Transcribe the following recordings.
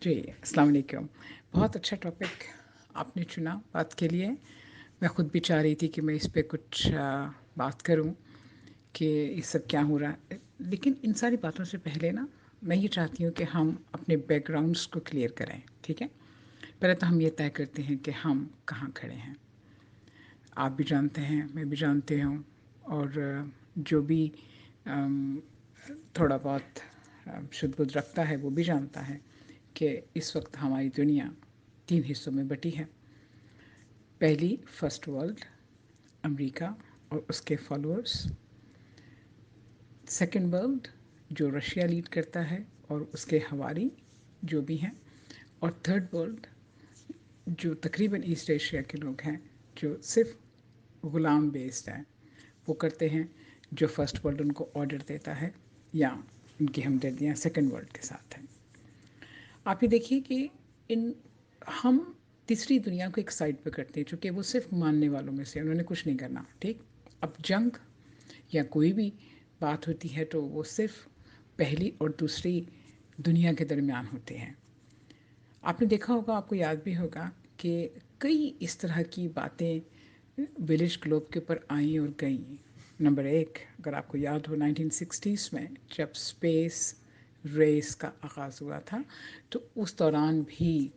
जी, अस्सलाम वालेकुम। बहुत अच्छा टॉपिक आपने चुना बात के लिए। मैं ख़ुद भी चाह रही थी कि मैं इस पे कुछ बात करूं कि ये सब क्या हो रहा है। लेकिन इन सारी बातों से पहले ना मैं ये चाहती हूँ कि हम अपने बैकग्राउंड्स को क्लियर करें, ठीक है? पहले तो हम ये तय करते हैं कि हम कहाँ खड़े हैं। आप भी जानते हैं, मैं भी जानती हूँ, और जो भी अम, थोड़ा बहुत शुद्ध बुद्ध रखता है वो भी जानता है कि इस वक्त हमारी दुनिया 3 हिस्सों में बटी है। पहली फर्स्ट वर्ल्ड, अमेरिका और उसके फॉलोअर्स। सेकंड वर्ल्ड जो रशिया लीड करता है और उसके हवारी जो भी हैं। और थर्ड वर्ल्ड जो तकरीबन ईस्ट एशिया के लोग हैं, जो सिर्फ ग़ुलाम बेस्ड हैं। वो करते हैं जो फर्स्ट वर्ल्ड उनको ऑर्डर देता है, या उनकी हमदर्दियाँ सेकंड वर्ल्ड के साथ हैं। आप ये देखिए कि इन हम तीसरी दुनिया को एक साइड पे करते हैं, चूँकि वो सिर्फ मानने वालों में से, उन्होंने कुछ नहीं करना, ठीक। अब जंग या कोई भी बात होती है तो वो सिर्फ पहली और दूसरी दुनिया के दरमियान होते हैं। आपने देखा होगा, आपको याद भी होगा कि कई इस तरह की बातें विलेज ग्लोब के ऊपर आई और गई। नंबर एक, अगर आपको याद हो, 1960s में जब स्पेस रेस का आगाज़ हुआ था, तो उस दौरान भी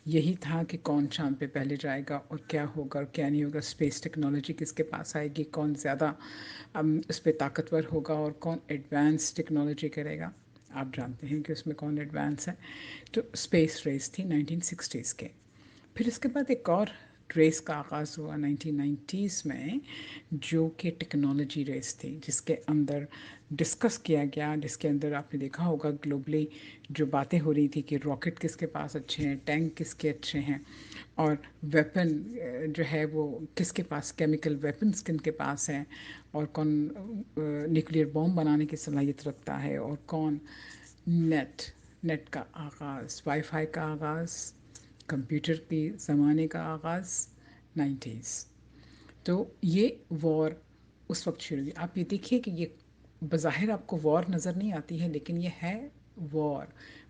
यही था कि कौन चाँद पे पहले जाएगा और क्या होगा और क्या नहीं होगा, स्पेस टेक्नोलॉजी किसके पास आएगी, कौन ज़्यादा उस पर ताकतवर होगा और कौन एडवांस टेक्नोलॉजी करेगा। आप जानते हैं कि उसमें कौन एडवांस है। तो स्पेस रेस थी 1960s के। फिर इसके बाद एक और रेस का आगाज़ हुआ 1990s में, जो कि टेक्नोलॉजी रेस थी, जिसके अंदर डिस्कस किया गया, जिसके अंदर आपने देखा होगा ग्लोबली जो बातें हो रही थी कि रॉकेट किसके पास अच्छे हैं, टैंक किसके अच्छे हैं, और वेपन जो है वो किसके पास, केमिकल वेपन्स किन के पास हैं, और कौन न्यूक्लियर बॉम्ब बनाने की सलाहियत रखता है, और कौन नेट का आगाज़, वाईफाई का आगाज़, कंप्यूटर के ज़माने का आगाज़ 90s। तो ये वॉर उस वक्त शुरू हुई। आप ये देखिए कि ये बज़ाहिर आपको वॉर नज़र नहीं आती है, लेकिन ये है war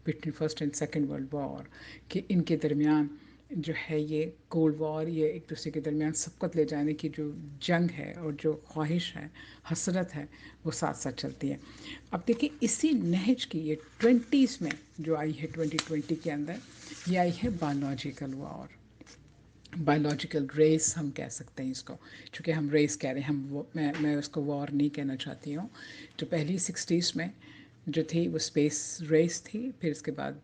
between first and second world war, कि इनके दरमियान जो है ये कोल्ड वॉर, ये एक दूसरे के दरमियान सबकत ले जाने की जो जंग है और जो ख्वाहिश है, हसरत है, वो साथ साथ चलती है। अब देखिए इसी नहज की ये 20s में जो आई है, 2020 के अंदर ये आई है बायोलॉजिकल वॉर, बायोलॉजिकल रेस हम कह सकते हैं इसको, चूँकि हम रेस कह रहे हैं, मैं उसको वॉर नहीं कहना चाहती हूँ। तो पहली 60s में जो थी वो स्पेस रेस थी, फिर इसके बाद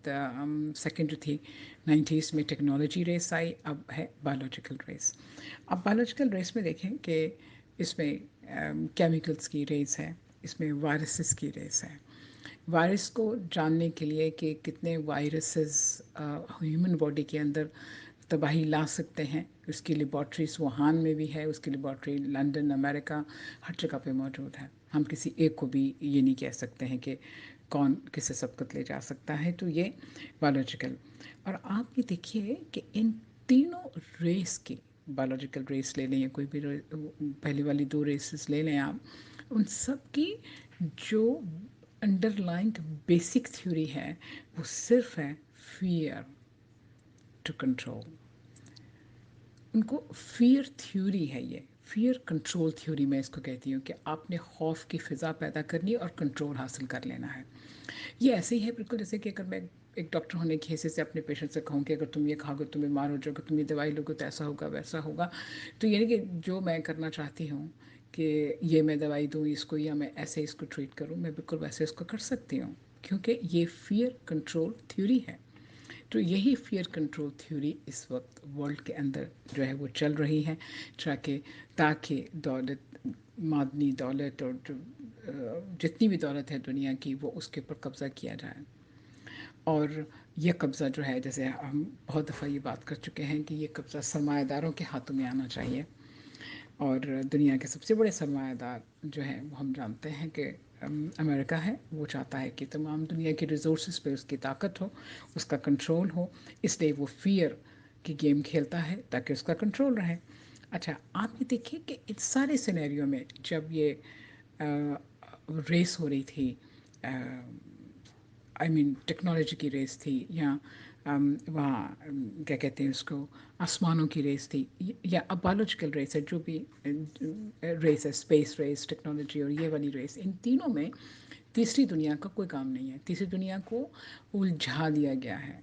सेकंड जो थी 90s में टेक्नोलॉजी रेस आई, अब है बायोलॉजिकल रेस। अब बायोलॉजिकल रेस में देखें कि इसमें केमिकल्स की रेस है, इसमें वायरसेस की रेस है। वायरस को जानने के लिए कि कितने वायरसेस ह्यूमन बॉडी के अंदर तबाही ला सकते हैं, उसकी लेबॉर्ट्रीज वुहान में भी है, उसकी लेबॉर्ट्री लंदन, अमेरिका, हर जगह पे मौजूद है। हम किसी एक को भी ये नहीं कह सकते हैं कि कौन किसे सबकत ले जा सकता है। तो ये बायोलॉजिकल, और आप ये देखिए कि इन तीनों रेस की, बायोलॉजिकल रेस ले लें या कोई भी पहली वाली 2 रेसेस ले लें आप, उन सब की जो अंडरलाइंग बेसिक थ्योरी है वो सिर्फ है फियर टू कंट्रोल। उनको फियर थ्योरी है, ये फियर कंट्रोल थ्योरी मैं इसको कहती हूँ, कि आपने खौफ की फ़िज़ा पैदा करनी और कंट्रोल हासिल कर लेना है। ये ऐसे ही है बिल्कुल जैसे कि अगर मैं एक डॉक्टर होने के हैसियत से अपने पेशेंट से कहूँ कि अगर तुम ये खाओगे तुम बीमार हो जाओगे, तुम ये दवाई लोगे तो ऐसा होगा वैसा होगा। तो यानी कि जो मैं करना चाहती हूँ कि ये मैं दवाई दूँ इसको, या मैं ऐसे इसको ट्रीट करूँ, मैं बिल्कुल वैसे इसको कर सकती हूँ, क्योंकि ये फियर कंट्रोल थ्योरी है। तो यही फियर कंट्रोल थ्योरी इस वक्त वर्ल्ड के अंदर जो है वो चल रही है, ताकि दौलत, मादनी दौलत और जो जितनी भी दौलत है दुनिया की, वो उसके ऊपर कब्ज़ा किया जाए। और ये कब्ज़ा जो है, जैसे हम बहुत दफ़ा ये बात कर चुके हैं कि ये कब्ज़ा सरमायादारों के हाथों में आना चाहिए। और दुनिया के सबसे बड़े सरमायादार जो हैं वो हम जानते हैं कि अमेरिका है। वो चाहता है कि तमाम दुनिया के रिसोर्सेज पे उसकी ताकत हो, उसका कंट्रोल हो, इसलिए वो फियर की गेम खेलता है ताकि उसका कंट्रोल रहे। अच्छा, आप ये देखिए कि इस सारे सिनेरियो में जब ये रेस हो रही थी آئی مین ٹیکنالوجی کی ریس تھی، یا وہاں کیا کہتے ہیں اس کو، آسمانوں کی ریس تھی، یا بایولوجیکل ریس ہے، جو بھی ریس ہے، اسپیس ریس، ٹیکنالوجی اور یہ والی ریس، ان تینوں میں تیسری دنیا کا کوئی کام نہیں ہے. تیسری دنیا کو الجھا دیا گیا ہے.